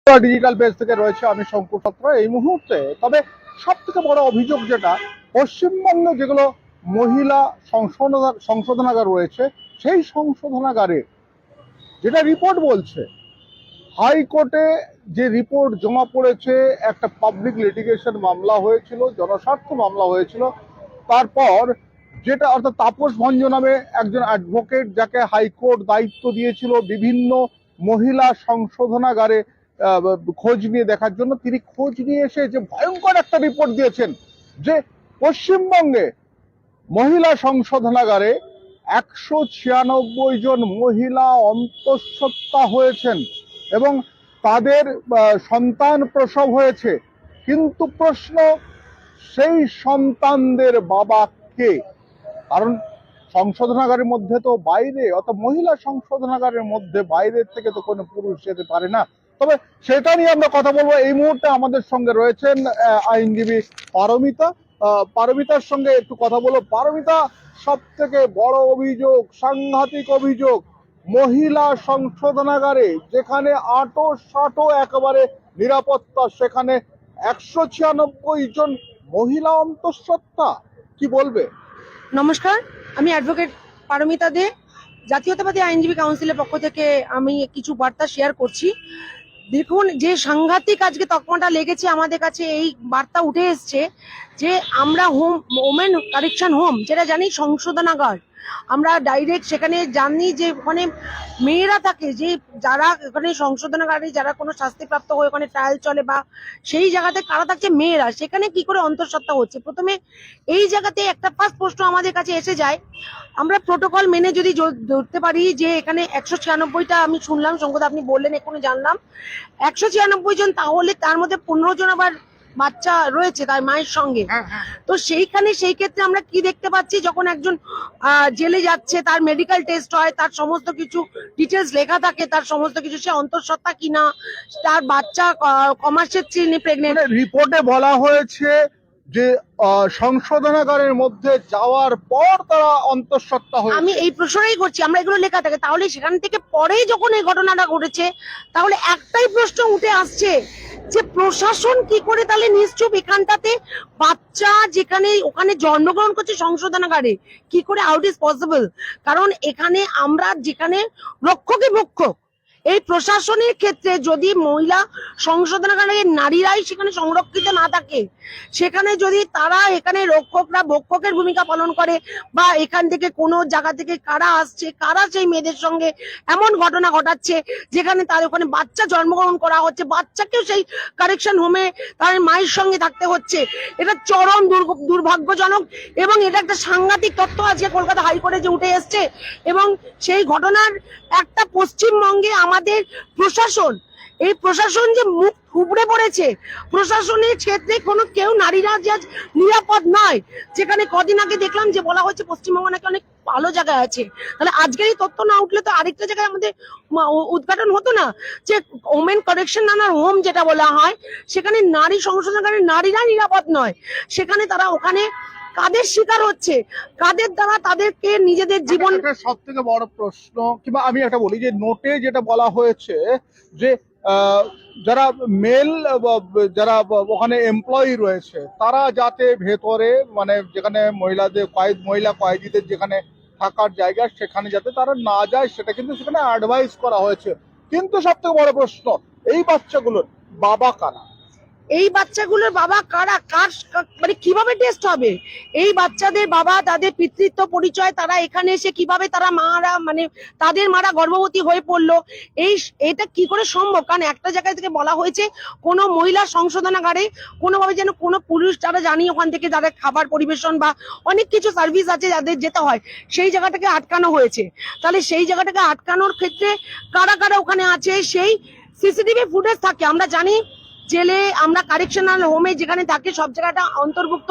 Digital page থেকে রয়েছে আমি শঙ্কু সত্র এই মুহূর্তে। তবে সব থেকে বড় অভিযোগ যেটা পশ্চিমবঙ্গে যেগুলো মহিলা সংশোধনাগার রয়েছে, সেই সংশোধনাগারে যেটা রিপোর্ট বলছে, হাইকোর্টে যে রিপোর্ট জমা পড়েছে, একটা পাবলিক লিটিগেশন মামলা হয়েছিল, জনস্বার্থ মামলা হয়েছিল। তারপর যেটা অর্থাৎ তাপস ভঞ্জ নামে একজন অ্যাডভোকেট, যাকে হাইকোর্ট দায়িত্ব দিয়েছিল বিভিন্ন মহিলা সংশোধনাগারে খোঁজ নিয়ে দেখার জন্য, তিনি খোঁজ নিয়ে এসে যে ভয়ঙ্কর একটা রিপোর্ট দিয়েছেন যে পশ্চিমবঙ্গে মহিলা সংশোধনাগারে 196 জন মহিলা অন্তঃসত্ত্বা হয়েছেন এবং তাদের সন্তান প্রসব হয়েছে। কিন্তু প্রশ্ন, সেই সন্তানদের বাবা কে? কারণ সংশোধনাগারের মধ্যে তো বাইরে, অর্থাৎ মহিলা সংশোধনাগারের মধ্যে বাইরের থেকে তো কোনো পুরুষ যেতে পারে না। তবে সেটা নিয়ে আমরা কথা বলবো। এই মুহূর্তে আমাদের সঙ্গে রয়েছেন আইনজীবী পারমিতা। পারমিতার সঙ্গে একটু কথা বলবো। পারমিতা, সব থেকে বড় অভিযোগ, সাংঘাতিক অভিযোগ, মহিলা সংশোধনাগারে যেখানে আটো সাটো একেবারে নিরাপত্তা, সেখানে 196 জন মহিলা অন্তঃসত্ত্বা। কি বলবে? নমস্কার, আমি অ্যাডভোকেট পারমিতা দে, জাতীয়তাবাদী আইনজীবী কাউন্সিলের পক্ষ থেকে আমি কিছু বার্তা শেয়ার করছি। দেখুন, যে সাংঘাতিক আজকে তকমাটা লেগেছে আমাদের কাছে, এই বার্তা উঠে এসছে যে আমরা ওমেন কারেকশন হোম, যেটা জানি সংশোধনাগার, আমরা ডাইরেক্ট সেখানে জানি যে ওখানে মেয়েরা থাকে, যে যারা ওখানে সংশোধনাগারে যারা কোনো শাস্তিপ্রাপ্ত হয়ে ওখানে ট্রায়াল চলে বা সেই জায়গাতে কারা থাকছে, মেয়েরা, সেখানে কি করে অন্তঃসত্ত্বা হচ্ছে। প্রথমে এই জায়গাতে একটা ফার্স্ট প্রশ্ন আমাদের কাছে এসে যায়, আমরা প্রোটোকল মেনে যদি ধরতে পারি যে এখানে 196টা আমি শুনলাম, শঙ্কর আপনি বললেন, এখনই জানলাম 196 জন, তাহলে তার মধ্যে 15 জন আবার বাচ্চা রয়েছে তার মায়ের সঙ্গে। তো সেই ক্ষেত্রে আমরা কি দেখতে পাচ্ছি, যখন একজন জেলে যাচ্ছে, তার মেডিকেল টেস্ট হয়, তার সমস্ত কিছু ডিটেলস লেখা থাকে, তার সমস্ত কিছু, সে অন্তঃসত্ত্বা কিনা, তার বাচ্চা কমাসের চিনি প্রেগনেন্ট। রিপোর্টে বলা হয়েছে যে সংশোধনাগারের মধ্যে যাওয়ার পর তারা অন্তঃসত্ত্বা হয়েছে। আমি এই প্রশ্নটাই করছি, আমরা এগুলো লেখা থাকে, তাহলে সেখান থেকে পরে যখন এই ঘটনাটা ঘটেছে, তাহলে একটাই প্রশ্ন উঠে আসছে যে প্রশাসন কি করে তাহলে নিশ্চুপ এখানটাতে বাচ্চা যেখানে ওখানে জন্মগ্রহণ করছে সংশোধনাগারে, কি করে আউট ইজ পসিবল? কারণ এখানে আমরা যেখানে রক্ষকে ভক্ষক, এই প্রশাসনের ক্ষেত্রে যদি মহিলা সংশোধনাগারে নারীরাই সেখানে সংরক্ষিত না থাকে, সেখানে যদি তারা এখানে রক্ষকরা ভক্ষকের ভূমিকা পালন করে, বা এখান থেকে কোনো জায়গা থেকে কারা আসছে, কারা সেই মেয়েদের সঙ্গে এমন ঘটনা ঘটাচ্ছে যেখানে তার ওখানে বাচ্চা জন্মগ্রহণ করা হচ্ছে, বাচ্চাকেও সেই কারেকশন হোমে তার মায়ের সঙ্গে থাকতে হচ্ছে, এটা চরম দুর্ভাগ্যজনক। এবং এটা একটা সাংঘাতিক তথ্য আজকে কলকাতা হাইকোর্টে যে উঠে এসছে, এবং সেই ঘটনার একটা পশ্চিমবঙ্গে আমাদের প্রশাসন, এই প্রশাসন যে মুখ থুবড়ে পড়েছে, প্রশাসনের ক্ষেত্রে কোনো কেউ, নারীরা যে নিরাপদ নয়। যেখানে কদিন আগে দেখলাম যে বলা হচ্ছে পশ্চিমবঙ্গ নাকি অনেক ভালো জায়গায় আছে, তাহলে আজকের এই তথ্য না উঠলে তো আরেকটা জায়গায় আমাদের উদ্ঘাটন হতো না, যে ওমেন কারেকশন হোম যেটা বলা হয়, সেখানে নারী সংশোধনকারী নারীরা নিরাপদ নয়, সেখানে তারা ওখানে কাদের শিকার হচ্ছে, কাদের দ্বারা তাদেরকে নিজেদের জীবন। সব থেকে বড় প্রশ্ন, কিংবা আমি একটা বলি যে নোটে যেটা বলা হয়েছে যে যারা মেল, যারা ওখানে এমপ্লয়ি রয়েছে, তারা যাতে ভেতরে, মানে যেখানে মহিলা কয়েদিদের যেখানে থাকার জায়গা, সেখানে যাতে তারা না যায়, সেটা কিন্তু সেখানে অ্যাডভাইস করা হয়েছে। কিন্তু সব থেকে বড় প্রশ্ন, এই বাচ্চাগুলোর বাবা কারা? এই বাচ্চাগুলোর বাবা কারা, কার মানে কিভাবে টেস্ট হবে? এই বাচ্চাদের বাবা, তাদের পিতৃত্ব পরিচয়, তারা এখানে এসে কিভাবে তারা মারা, মানে তাদের মারা গর্ভবতী হয়ে পড়লো, এটা কি করে সম্ভব? কারণ একটা জায়গায় থেকে বলা হয়েছে কোনো মহিলা সংশোধনাগারে কোনোভাবে যেন কোনো পুরুষ, যারা জানি ওখান থেকে যাদের খাবার পরিবেশন বা অনেক কিছু সার্ভিস আছে যাদের যেতে হয়, সেই জায়গাটাকে আটকানো হয়েছে। তাহলে সেই জায়গাটাকে আটকানোর ক্ষেত্রে কারা কারা ওখানে আছে, সেই সিসিটিভি ফুটেজ থাকে। আমরা জানি জেলে আমরা কারেকশনাল হোমে যেখানে থাকে সব জায়গাটা অন্তর্ভুক্ত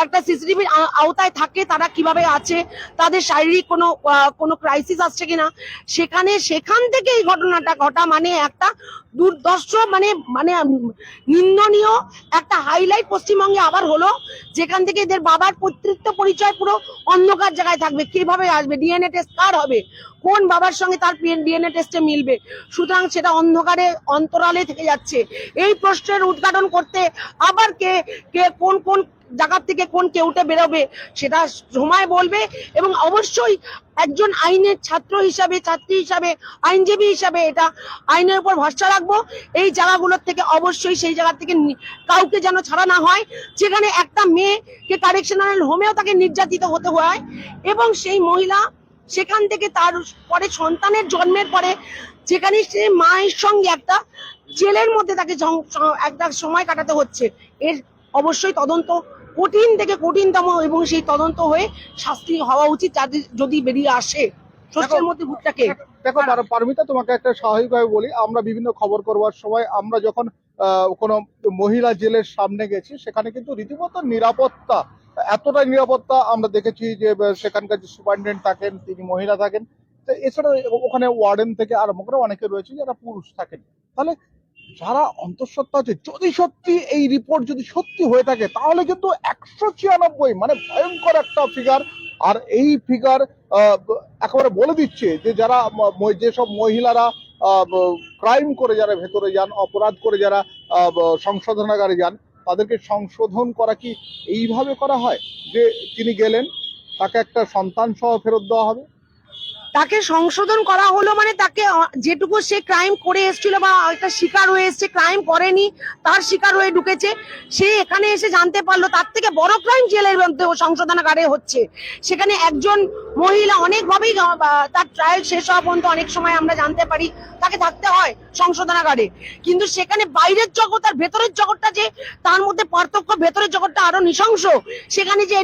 একটা সিসিটিভির আওতায় থাকে, তারা কিভাবে আছে, তাদের শারীরিক কোনো ক্রাইসিস আসছে কিনা, সেখান থেকে এই ঘটনাটা ঘটা মানে একটা দুর্দর্শ মানে মানে নিন্দনীয় একটা হাইলাইট পশ্চিমবঙ্গে আবার হলো, যেখান থেকে এদের বাবার কর্তৃত্ব পরিচয় পুরো অন্ধকার জায়গায় থাকবে। কিভাবে আসবে, ডিএনএ টেস্ট কার হবে, কোন বাবার সঙ্গে তার ডিএনএ টেস্টে মিলবে, সুতরাং সেটা অন্ধকারে অন্তরালে থেকে যাচ্ছে। এই প্রশ্নের উদ্ঘাটন করতে আবার কে কোন কোন জায়গা থেকে কোন কেউটে বেরোবে সেটা সময় বলবে। এবং অবশ্যই একজন আইনের ছাত্রী হিসাবে আইনজীবী হিসাবে এটা আইনের উপর ভরসা রাখবো। এই জায়গাগুলোর থেকে অবশ্যই সেই জায়গা থেকে কাউকে যেন ছাড়া না হয়, যেখানে একটা মেয়েকে কারেকশনাল হোমেও তাকে নির্যাতিত হতে হয় এবং সেই মহিলা সেখান থেকে তার পরে সন্তানের জন্মের পরে যেখানে সে মায়ের সঙ্গে একটা জেলের মধ্যে তাকে একটা সময় কাটাতে হচ্ছে। এর অবশ্যই তদন্ত কঠিন থেকে কঠিনতম এবং সেই তদন্ত হয়ে শাস্তি হওয়া উচিত যদি বেরিয়ে আসে শস্যের মধ্যে ভূতটাকে। দেখো পারমিতা, তোমাকে একটা স্বাভাবিকভাবে বলি, আমরা বিভিন্ন খবর করবার সময় আমরা যখন কোনো মহিলা জেলের সামনে গেছি, সেখানে কিন্তু রীতিমতো নিরাপত্তা, এতটাই নিরাপত্তা আমরা দেখেছি যে সেখানকার যে সুপারিনটেন্ডেন্ট থাকেন তিনি মহিলা থাকেন, এছাড়া ওখানে ওয়ার্ডেন থেকে আরম্ভ করে অনেকে রয়েছে যারা পুরুষ থাকেন। তাহলে যারা অন্তঃসত্ত্বা আছে, যদি সত্যি এই রিপোর্ট যদি সত্যি হয়ে থাকে তাহলে কিন্তু 196 মানে ভয়ঙ্কর একটা ফিগার। আর এই ফিগার একেবারে বলে দিচ্ছে যে যারা যেসব মহিলারা ক্রাইম করে যারা ভেতরে যান, অপরাধ করে যারা সংশোধনাগারে যান, তাদেরকে সংশোধন করা কি এইভাবে করা হয় যে তিনি গেলেন তাকে একটা সন্তান সহ ফেরত দেওয়া হবে? তাকে সংশোধন করা হলো মানে তাকে যেটুকু সে ক্রাইম করে এসেছিল বা একটা শিকার হয়ে এসছে, ক্রাইম করেনি তার শিকার হয়ে ঢুকেছে, সে এখানে এসে জানতে পারলো তার থেকে বড় ক্রাইম জেলের মধ্যে সংশোধনাগারে হচ্ছে। সেখানে একজন মহিলা অনেকভাবেই তার ট্রায়াল শেষ হওয়া পর্যন্ত অনেক সময় আমরা জানতে পারি তাকে থাকতে হয় সংশোধনাগারে, কিন্তু সেখানে বাইরের জগৎ আর ভেতরের জগৎটা যে তার মধ্যে পার্থক্য, ভেতরের জগৎটা আরো নৃশংস। সেখানে যে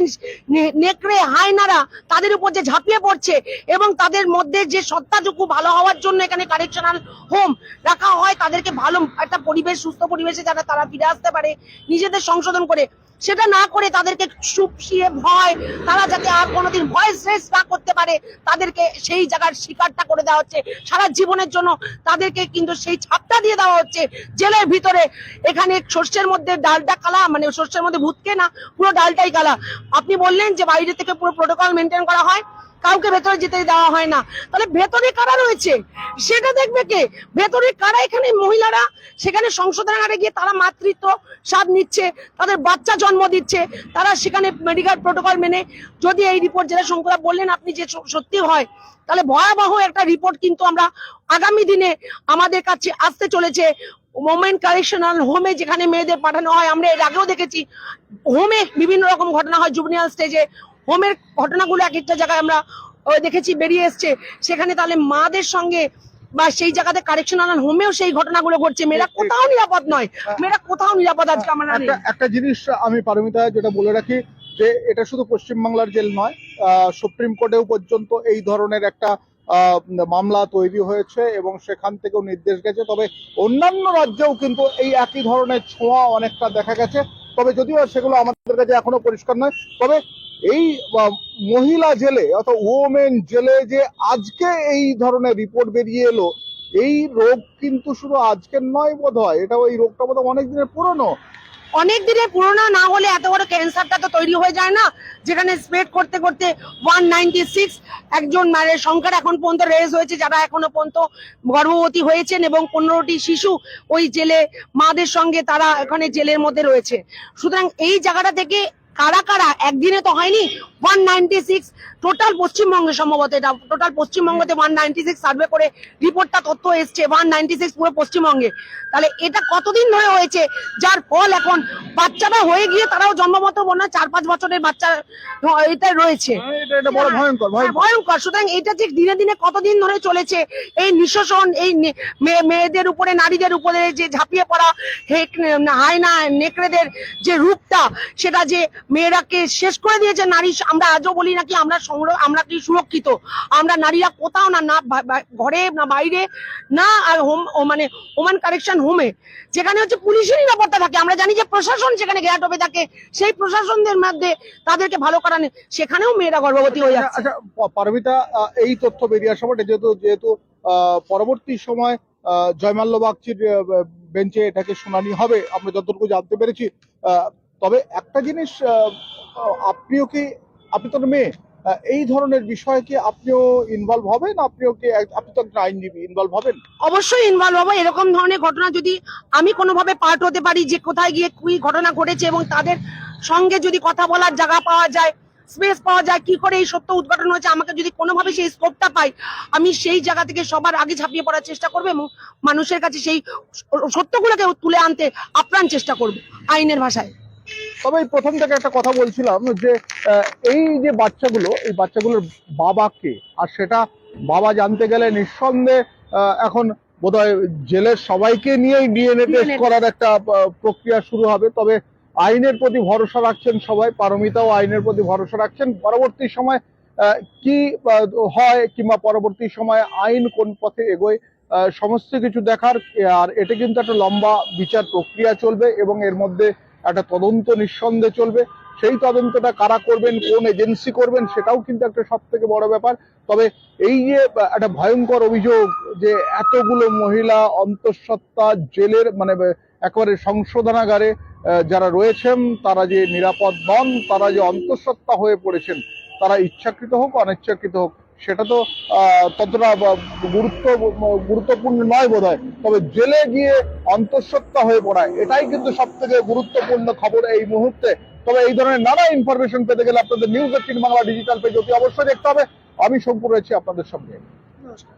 নেকড়ে হায়নারা তাদের উপর যে ঝাঁপিয়ে পড়ছে এবং তাদের মধ্যে যে সত্তাটুকু ভালো হওয়ার জন্য এখানে কারেকশনাল হোম রাখা হয়, তাদেরকে ভালো একটা পরিবেশ, সুস্থ পরিবেশে যারা তারা ফিরে আসতে পারে নিজেদের সংশোধন করে, সেটা না করে তাদেরকে চুপসিয়ে ভয়, তারা যাতে আর কোনোদিন ভয় শেষ না করতে পারে তাদেরকে সেই জায়গার শিকারটা করে দেওয়া হচ্ছে সারা জীবনের জন্য। তাদেরকে কিন্তু সেই ছাপটা দিয়ে দেওয়া হচ্ছে জেলের ভিতরে। এখানে শস্যের মধ্যে ডালটা কালা, মানে শস্যের মধ্যে ভূতকে না, পুরো ডালটাই কালা। আপনি বললেন যে বাইরে থেকে পুরো প্রোটোকল মেনটেন করা হয়, কাউকে ভেতরে যেতে দেওয়া হয় না, তাহলে ভেতরে কারা রয়েছে সেটা দেখবে কে? ভেতরে কারা? এখানে মহিলারা সেখানে সংশোধনাগারে গিয়ে তারা মাতৃত্ব স্বাদ নিচ্ছে, তাদের বাচ্চা জন্ম দিচ্ছে, তারা সেখানে মেডিকেল প্রোটোকল মেনে, যদি এই রিপোর্ট যেটা শঙ্করদা বললেন আপনি যে সত্যি হয়, তাহলে ভয়াবহ একটা রিপোর্ট কিন্তু আমরা আগামী দিনে আমাদের কাছে আসতে চলেছে। ওমেন কারেকশনাল হোমে যেখানে মেয়েদের পাঠানো হয়, আমরা এর আগেও দেখেছি হোমে বিভিন্ন রকম ঘটনা হয়, জুভেনিয়াল স্টেজে হোমের ঘটনাগুলো এক একটা জায়গায় আমরা দেখেছি বেরিয়ে এসছে। সেখানে তাহলে মাদের সঙ্গে বা সেই জায়গাতে কারেকশনাল হোমেও সেই ঘটনাগুলো ঘটছে। মেয়েরা কোথাও নিরাপদ নয়, মেয়েরা কোথাও নিরাপদ আজকে আমরা একটা জিনিস আমি পারমিতা যেটা বলে রাখি যে এটা শুধু পশ্চিমবাংলার জেল নয়, সুপ্রিম কোর্টেও পর্যন্ত এই ধরনের একটা মামলা তৈরি হয়েছে এবং সেখান থেকেও নির্দেশ গেছে। তবে অন্যান্য রাজ্যেও কিন্তু এই একই ধরনের ছোঁয়া অনেকটা দেখা গেছে, তবে যদিও সেগুলো আমাদের কাছে এখনো পরিষ্কার নয়। তবে এই মহিলা জেলে অর্থাৎ ওমেন জেলে যে আজকে এই ধরনের রিপোর্ট বেরিয়ে এলো, এই রোগ কিন্তু শুধু আজকের নয় বোধ হয়, এটা ওই রোগটা বোধ হয় অনেক দিনের পুরনো। অনেক দিনের পুরোনো না হলে এত বড় ক্যান্সারটা তো তৈরি হয়ে যায় না, যেখানে স্প্রেড করতে করতে 196 একজন মায়ের সংখ্যার এখন পর্যন্ত রেজ হয়েছে যারা এখনো পর্যন্ত গর্ভবতী হয়েছেন এবং 15টি শিশু ওই জেলে মাদের সঙ্গে তারা এখানে জেলের মধ্যে রয়েছে। সুতরাং এই জায়গাটা থেকে কারা কারা, একদিনে তো হয়নি 196 টোটাল পশ্চিমবঙ্গে, সম্ভবত এটা টোটাল পশ্চিমবঙ্গতে 196 সার্ভে করে রিপোর্টটা তথ্য এসছে 196 পুরো পশ্চিমবঙ্গে। তাহলে এটা কতদিন ধরে হয়েছে, যার ফল এখন বাচ্চারা হয়ে গিয়ে তারাও জন্মগত মনে হয় 4-5 বছরের বাচ্চা এটা রয়েছে, এটা বড় ভয়ঙ্কর ভয়ঙ্কর। সুতরাং এটা যে দিনে দিনে কতদিন ধরে চলেছে, এই নিঃশোষণ, এই মেয়েদের উপরে নারীদের উপরে যে ঝাঁপিয়ে পড়া হায়না নেকড়েদের যে রূপটা, সেটা যে মেয়েরাকে শেষ করে দিয়েছে নারী। আমরা আজও বলি নাকি আমরা কি সুরক্ষিত, আমরা নারীরা কোথাও না, না ঘরে না বাইরে না হোম মানে ওমান কারেকশন হোমে, যেখানে হচ্ছে পুলিশের নিরাপত্তা থাকে। আমরা জানি যে প্রশাসন সেখানে গেটওয়ে থাকে, সেই প্রশাসনদের মধ্যে তাদেরকে ভালো করা নেই, সেখানেও মেয়েরা গর্ভবতী হয়ে যাচ্ছে। আচ্ছা পারমিতা, এই তথ্য বেরিয়ে আসা বটে, যেহেতু পরবর্তী সময় জয়মাল্য বাগচির বেঞ্চে এটাকে শুনানি হবে আমরা যতটুকু জানতে পেরেছি। তবে একটা জিনিস, আপনি তো মেয়ে, এই ধরনের বিষয়ে কি আপনিও ইনভলভ হবেন? আপনি তো একটা আইনজীবী, ইনভলভ হবেন? অবশ্যই ইনভলভ হবো। এরকম ধরনের ঘটনা যদি আমি কোনোভাবে পার্ট হতে পারি, যে কোথায় গিয়ে কি ঘটনা ঘটেছে এবং তাদের সঙ্গে যদি কথা বলার জায়গা পাওয়া যায়, স্পেস পাওয়া যায়, কি করে এই সত্য উদ্ঘাটন হয়েছে, আমাকে যদি কোনোভাবে সেই স্কোপটা পাই, আমি সেই জায়গা থেকে সবার আগে ঝাঁপিয়ে পড়ার চেষ্টা করবো এবং মানুষের কাছে সেই সত্যগুলোকে তুলে আনতে আপ্রাণ চেষ্টা করবো আইনের ভাষায়। তবে এই প্রথম থেকে একটা কথা বলছিলাম যে এই যে এই বাচ্চাগুলোর বাবা কে, আর সেটা বাবা জানতে গেলে নিঃসন্দেহে এখন বোধহয় জেলের সবাইকে নিয়েই ডিএনএ টেস্ট করার একটা প্রক্রিয়া শুরু হবে। তবে আইনের প্রতি ভরসা রাখছেন সবাই, পারমিতাও আইনের প্রতি ভরসা রাখছেন। পরবর্তী সময় কি হয়, কিংবা পরবর্তী সময় আইন কোন পথে এগোয়, সমস্ত কিছু দেখার। আর এটা কিন্তু একটা লম্বা বিচার প্রক্রিয়া চলবে এবং এর মধ্যে একটা তদন্ত নিঃসন্দেহে চলবে। সেই তদন্তটা কারা করবেন, কোন এজেন্সি করবেন, সেটাও কিন্তু একটা সব থেকে বড় ব্যাপার। তবে এই যে একটা ভয়ঙ্কর অভিযোগ যে এতগুলো মহিলা অন্তঃসত্ত্বা জেলের মানে একেবারে সংশোধনাগারে যারা রয়েছেন তারা যে নিরাপদ নন, তারা যে অন্তঃসত্ত্বা হয়ে পড়েছেন, তারা ইচ্ছাকৃত হোক অনিচ্ছাকৃত হোক, সেটা তো ততটা গুরুত্বপূর্ণ নয় বোধহয়। তবে জেলে গিয়ে অন্তঃসত্ত্বা হয়ে পড়ায়, এটাই কিন্তু সব থেকে গুরুত্বপূর্ণ খবর এই মুহূর্তে। তবে এই ধরনের নানা ইনফরমেশন পেতে গেলে আপনাদের নিউজ 18 বাংলা ডিজিটাল পেজ অতি অবশ্যই দেখতে হবে। আমি শঙ্কু রয়েছি আপনাদের সঙ্গে। নমস্কার।